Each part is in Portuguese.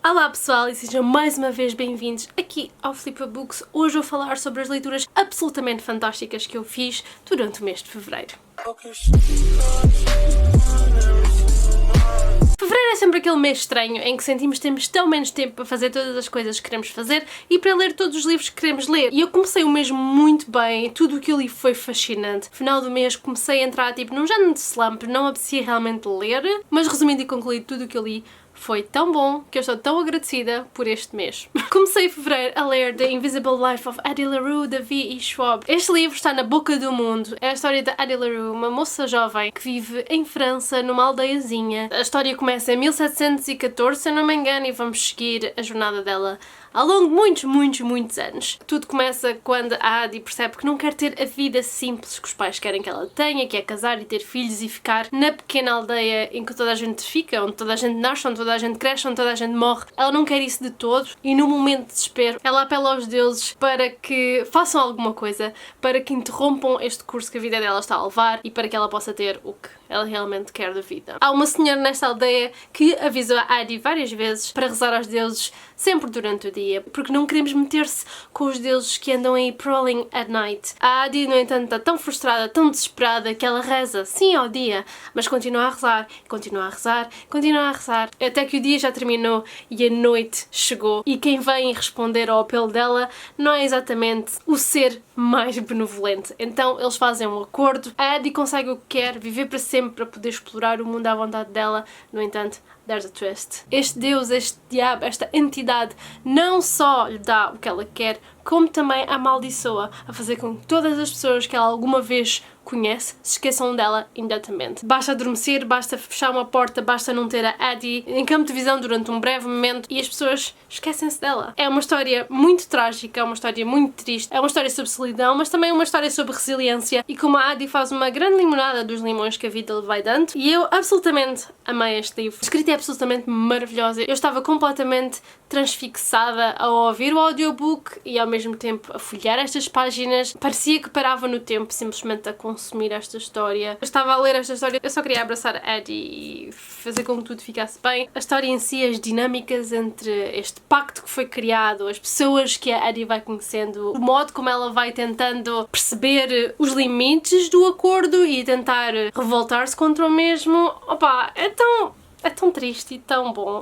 Olá pessoal e sejam mais uma vez bem-vindos aqui ao Flippa Books. Hoje vou falar sobre as leituras absolutamente fantásticas que eu fiz durante o mês de Fevereiro. Fevereiro é sempre aquele mês estranho em que sentimos que temos tão menos tempo para fazer todas as coisas que queremos fazer e para ler todos os livros que queremos ler. E eu comecei o mês muito bem, tudo o que eu li foi fascinante. No final do mês comecei a entrar num género de slump, não apetecia realmente ler, mas resumindo e concluído, tudo o que eu li foi tão bom que eu estou tão agradecida por este mês. Comecei em fevereiro a ler The Invisible Life of Addie LaRue, de V.E. Schwab. Este livro está na boca do mundo. É a história de Addie LaRue, uma moça jovem que vive em França, numa aldeiazinha. A história começa em 1714, se eu não me engano, e vamos seguir a jornada dela ao longo de muitos anos. Tudo começa quando a Addie percebe que não quer ter a vida simples que os pais querem que ela tenha, que é casar e ter filhos e ficar na pequena aldeia em que toda a gente fica, onde toda a gente nasce, onde toda a gente cresce, onde toda a gente morre. Ela não quer isso de todo e no momento de desespero ela apela aos deuses para que façam alguma coisa, para que interrompam este curso que a vida dela está a levar e para que ela possa ter o que ela realmente quer da vida. Há uma senhora nesta aldeia que avisou a Addie várias vezes para rezar aos deuses sempre durante o dia, porque não queremos meter-se com os deuses que andam aí prowling at night. A Addie, no entanto, está tão frustrada, tão desesperada, que ela reza, sim, ao dia, mas continua a rezar, continua a rezar, continua a rezar, até que o dia já terminou e a noite chegou. E quem vem responder ao apelo dela não é exatamente o ser mais benevolente. Então eles fazem um acordo, a Addie consegue o que quer, viver para sempre, para poder explorar o mundo à vontade dela. No entanto, there's a twist. Este Deus, este diabo, esta entidade não só lhe dá o que ela quer, como também a amaldiçoa, a fazer com que todas as pessoas que ela alguma vez conhece se esqueçam dela imediatamente. Basta adormecer, basta fechar uma porta, basta não ter a Addie em campo de visão durante um breve momento e as pessoas esquecem-se dela. É uma história muito trágica, é uma história muito triste, é uma história sobre solidão, mas também é uma história sobre resiliência e como a Addie faz uma grande limonada dos limões que a vida lhe vai dando. E eu absolutamente amei este livro. A escrita é absolutamente maravilhosa. Eu estava completamente transfixada a ouvir o audiobook e ao mesmo tempo a folhear estas páginas. Parecia que parava no tempo simplesmente a consumir esta história. Eu estava a ler esta história, eu só queria abraçar a Addie e fazer com que tudo ficasse bem. A história em si, as dinâmicas entre este pacto que foi criado, as pessoas que a Addie vai conhecendo, o modo como ela vai tentando perceber os limites do acordo e tentar revoltar-se contra o mesmo. Opa, é tão triste e tão bom.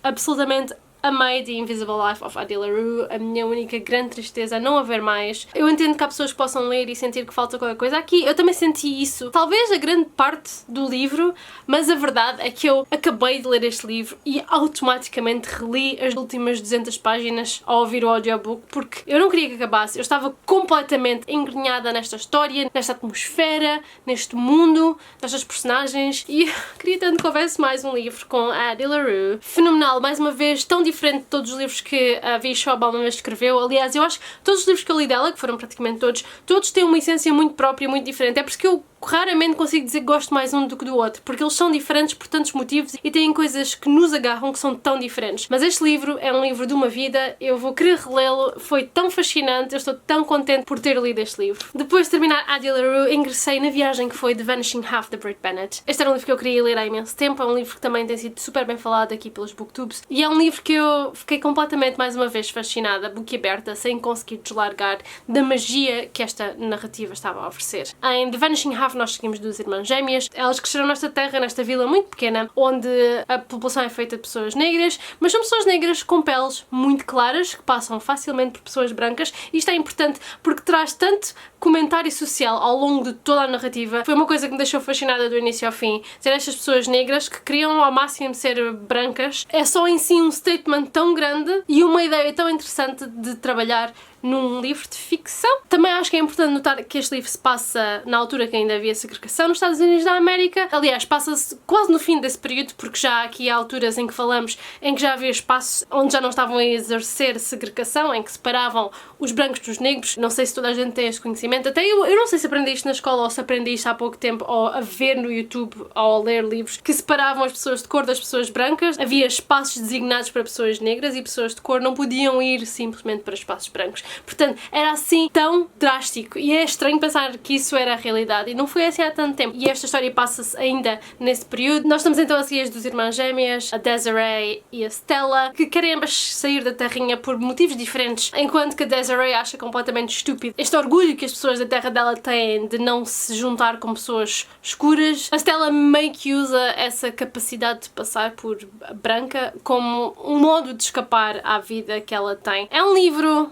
Absolutamente amei The Invisible Life of Addie LaRue. A minha única grande tristeza é não haver mais. Eu entendo que há pessoas que possam ler e sentir que falta qualquer coisa. Aqui eu também senti isso. Talvez a grande parte do livro, mas a verdade é que eu acabei de ler este livro e automaticamente reli as últimas 200 páginas ao ouvir o audiobook porque eu não queria que acabasse. Eu estava completamente engrenhada nesta história, nesta atmosfera, neste mundo, nestas personagens e queria tanto que houvesse mais um livro com a Addie LaRue. Fenomenal, mais uma vez, tão diferente de todos os livros que a V.E. Schwab alguma vez escreveu. Aliás, eu acho que todos os livros que eu li dela, que foram praticamente todos têm uma essência muito própria, muito diferente. É por isso que eu raramente consigo dizer que gosto mais um do que do outro, porque eles são diferentes por tantos motivos e têm coisas que nos agarram que são tão diferentes. Mas este livro é um livro de uma vida, eu vou querer relê-lo, foi tão fascinante, eu estou tão contente por ter lido este livro. Depois de terminar Addie LaRue, ingressei na viagem que foi The Vanishing Half, de Brit Bennett. Este era um livro que eu queria ler há imenso tempo, é um livro que também tem sido super bem falado aqui pelos booktubes e é um livro que eu fiquei completamente mais uma vez fascinada, boquiaberta, sem conseguir deslargar da magia que esta narrativa estava a oferecer. Em The Vanishing Half nós seguimos duas irmãs gêmeas, elas cresceram nesta terra, nesta vila muito pequena, onde a população é feita de pessoas negras, mas são pessoas negras com peles muito claras, que passam facilmente por pessoas brancas, e isto é importante porque traz tanto comentário social ao longo de toda a narrativa. Foi uma coisa que me deixou fascinada do início ao fim, ser estas pessoas negras que queriam ao máximo ser brancas. É só em si um statement tão grande e uma ideia tão interessante de trabalhar num livro de ficção. Também acho que é importante notar que este livro se passa na altura que ainda havia segregação nos Estados Unidos da América. Aliás, passa-se quase no fim desse período, porque já há aqui alturas em que falamos em que já havia espaços onde já não estavam a exercer segregação, em que separavam os brancos dos negros. Não sei se toda a gente tem este conhecimento. Até eu não sei se aprendi isto na escola ou se aprendi isto há pouco tempo ou a ver no YouTube ou a ler livros que separavam as pessoas de cor das pessoas brancas. Havia espaços designados para pessoas negras e pessoas de cor não podiam ir simplesmente para espaços brancos. Portanto, era assim tão drástico e é estranho pensar que isso era a realidade e não foi assim há tanto tempo. E esta história passa-se ainda nesse período. Nós estamos então a seguir as duas irmãs gêmeas, a Desiree e a Stella, que querem ambas sair da terrinha por motivos diferentes, enquanto que a Desiree acha completamente estúpido este orgulho que as pessoas da terra dela têm de não se juntar com pessoas escuras. A Stella meio que usa essa capacidade de passar por branca como um modo de escapar à vida que ela tem. É um livro...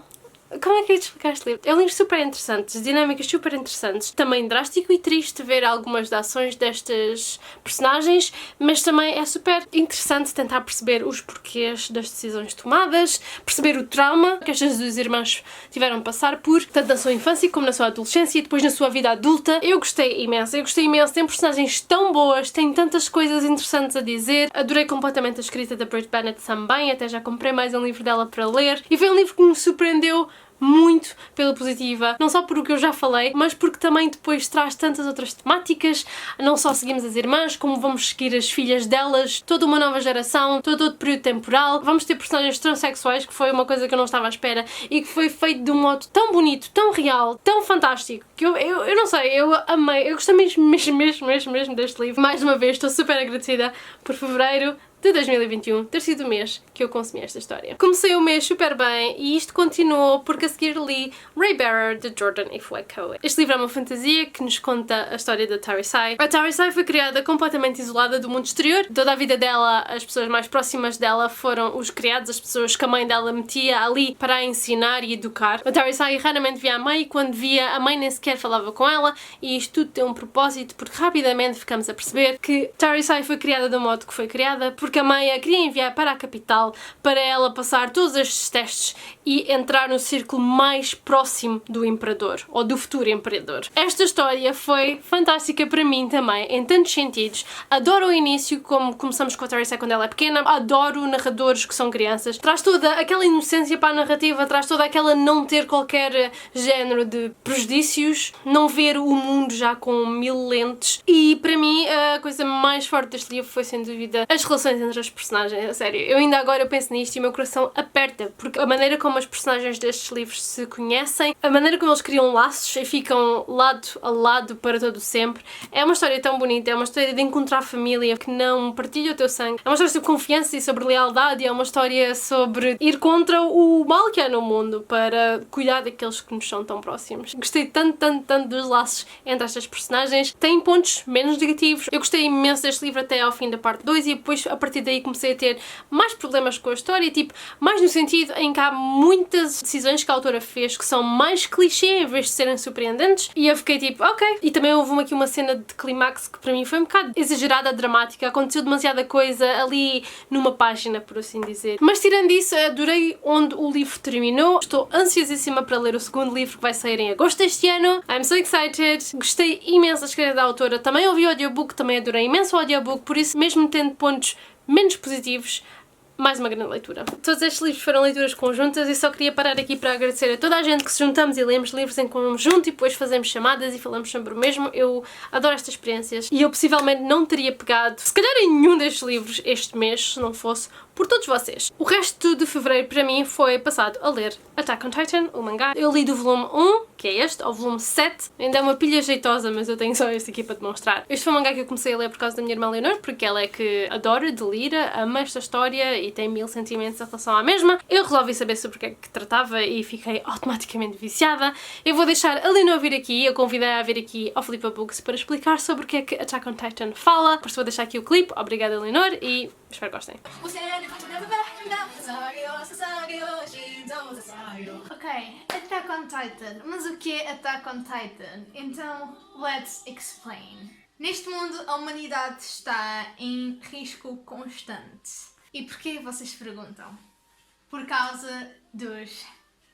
Como é que eu ia te explicar este livro? É um livro super interessante, dinâmicas super interessantes, também drástico e triste ver algumas das ações destas personagens, mas também é super interessante tentar perceber os porquês das decisões tomadas, perceber o trauma que estas duas irmãs tiveram a passar por, tanto na sua infância como na sua adolescência e depois na sua vida adulta. Eu gostei imenso, tem personagens tão boas, tem tantas coisas interessantes a dizer, adorei completamente a escrita da Brit Bennett também, até já comprei mais um livro dela para ler, e foi um livro que me surpreendeu muito pela positiva, não só por o que eu já falei, mas porque também depois traz tantas outras temáticas. Não só seguimos as irmãs, como vamos seguir as filhas delas, toda uma nova geração, todo outro período temporal. Vamos ter personagens transexuais, que foi uma coisa que eu não estava à espera e que foi feito de um modo tão bonito, tão real, tão fantástico, que eu não sei, eu amei, eu gostei mesmo deste livro. Mais uma vez, estou super agradecida por fevereiro de 2021 ter sido o mês que eu consumi esta história. Comecei o mês super bem e isto continuou porque a seguir li Raybearer de Jordan F. Cohen. Este livro é uma fantasia que nos conta a história da Tarisai. A Tarisai foi criada completamente isolada do mundo exterior. Toda a vida dela, as pessoas mais próximas dela foram os criados, as pessoas que a mãe dela metia ali para a ensinar e educar. A Tarisai raramente via a mãe e quando via a mãe nem sequer falava com ela, e isto tudo tem um propósito porque rapidamente ficamos a perceber que Tarisai foi criada do modo que foi criada porque a mãe a queria enviar para a capital para ela passar todos estes testes e entrar no círculo mais próximo do imperador, ou do futuro imperador. Esta história foi fantástica para mim também, em tantos sentidos. Adoro o início, como começamos com a Tarisai quando ela é pequena, adoro narradores que são crianças. Traz toda aquela inocência para a narrativa, traz toda aquela não ter qualquer género de prejudícios, não ver o mundo já com 1000 lentes. E para mim a coisa mais forte deste livro foi sem dúvida as relações entre as personagens, a sério. Eu ainda agora penso nisto e o meu coração aperta, porque a maneira como as personagens destes livros se conhecem, a maneira como eles criam laços e ficam lado a lado para todo sempre, é uma história tão bonita, é uma história de encontrar família que não partilha o teu sangue, é uma história sobre confiança e sobre lealdade, é uma história sobre ir contra o mal que há no mundo para cuidar daqueles que nos são tão próximos. Gostei tanto dos laços entre estas personagens. Tem pontos menos negativos. Eu gostei imenso deste livro até ao fim da parte 2 e depois a partir daí comecei a ter mais problemas com a história, tipo, mais no sentido em que há muitas decisões que a autora fez que são mais clichê em vez de serem surpreendentes, e eu fiquei tipo, ok. E também houve aqui uma cena de clímax que para mim foi um bocado exagerada, dramática, aconteceu demasiada coisa ali numa página, por assim dizer. Mas tirando isso, adorei onde o livro terminou. Estou ansiosíssima para ler o segundo livro que vai sair em agosto deste ano. I'm so excited. Gostei imenso da escrita da autora. Também ouvi o audiobook, também adorei imenso o audiobook, por isso, mesmo tendo pontos menos positivos, mais uma grande leitura. Todos estes livros foram leituras conjuntas e só queria parar aqui para agradecer a toda a gente que se juntamos e lemos livros em conjunto e depois fazemos chamadas e falamos sobre o mesmo. Eu adoro estas experiências e eu possivelmente não teria pegado, se calhar, em nenhum destes livros este mês se não fosse por todos vocês. O resto de fevereiro para mim foi passado a ler Attack on Titan, o mangá. Eu li do volume 1, que é este, ao volume 7. Ainda é uma pilha jeitosa, mas eu tenho só este aqui para demonstrar. Este foi um mangá que eu comecei a ler por causa da minha irmã Leonor, porque ela é que adora de Lira, ama esta história e tem 1000 sentimentos em relação à mesma. Eu resolvi saber sobre o que é que tratava e fiquei automaticamente viciada. Eu vou deixar a Leonor vir aqui, eu convidei-a a vir aqui ao Flipa Books para explicar sobre o que é que Attack on Titan fala. Por isso vou deixar aqui o clipe. Obrigada, Leonor, e espero que gostem. Ok, Attack on Titan. Mas o que é Attack on Titan? Então, let's explain. Neste mundo, a humanidade está em risco constante. E porquê, vocês perguntam? Por causa dos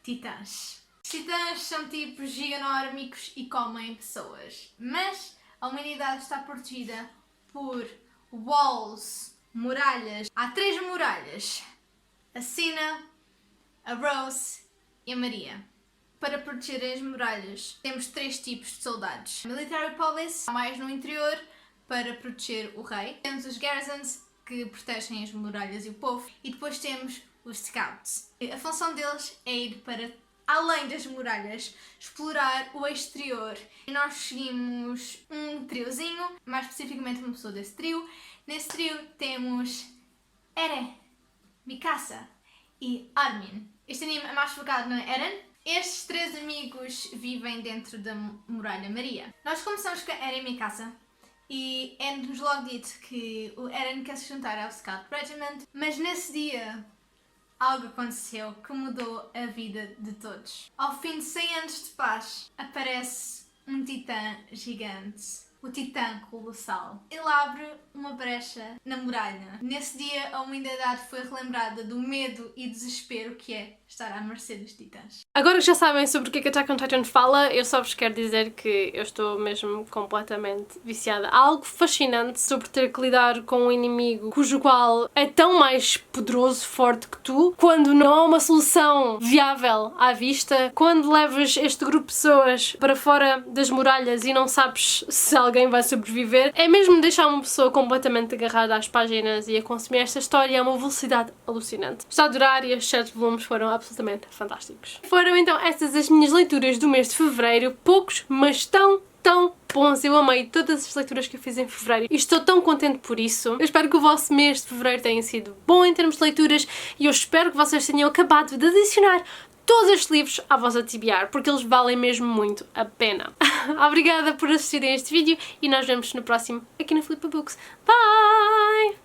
titãs. Os titãs são tipos giganórmicos e comem pessoas. Mas a humanidade está protegida por walls, muralhas. Há 3 muralhas. A Cena, a Rose e a Maria. Para proteger as muralhas, temos 3 tipos de soldados. Military Police, mais no interior, para proteger o rei. Temos os Garrisons, que protegem as muralhas e o povo. E depois temos os Scouts. A função deles é ir para além das muralhas, explorar o exterior. E nós seguimos um triozinho, mais especificamente uma pessoa desse trio. Nesse trio temos Eren, Mikasa e Armin. Este anime é mais focado no Eren. Estes 3 amigos vivem dentro da Muralha Maria. Nós começamos com Eren e Mikasa e é-nos logo dito que o Eren quer se juntar ao Scout Regiment, mas nesse dia algo aconteceu que mudou a vida de todos. Ao fim de 100 anos de paz, aparece um titã gigante. O titã colossal. Ele abre uma brecha na muralha. Nesse dia, a humanidade foi relembrada do medo e desespero que é estar à mercê dos titãs. Agora que já sabem sobre o que Attack on Titan fala, eu só vos quero dizer que eu estou mesmo completamente viciada. Há algo fascinante sobre ter que lidar com um inimigo cujo qual é tão mais poderoso, forte que tu, quando não há uma solução viável à vista, quando levas este grupo de pessoas para fora das muralhas e não sabes se alguém vai sobreviver, é mesmo deixar uma pessoa completamente agarrada às páginas e a consumir esta história a uma velocidade alucinante. Está a durar e estes 7 volumes foram absolutamente fantásticos. Foram então estas as minhas leituras do mês de fevereiro, poucos, mas tão bons. Eu amei todas as leituras que eu fiz em fevereiro e estou tão contente por isso. Eu espero que o vosso mês de fevereiro tenha sido bom em termos de leituras e eu espero que vocês tenham acabado de adicionar todos estes livros à vossa TBR, porque eles valem mesmo muito a pena. Obrigada por assistirem a este vídeo e nós vemos no próximo aqui na Flipabooks. Bye!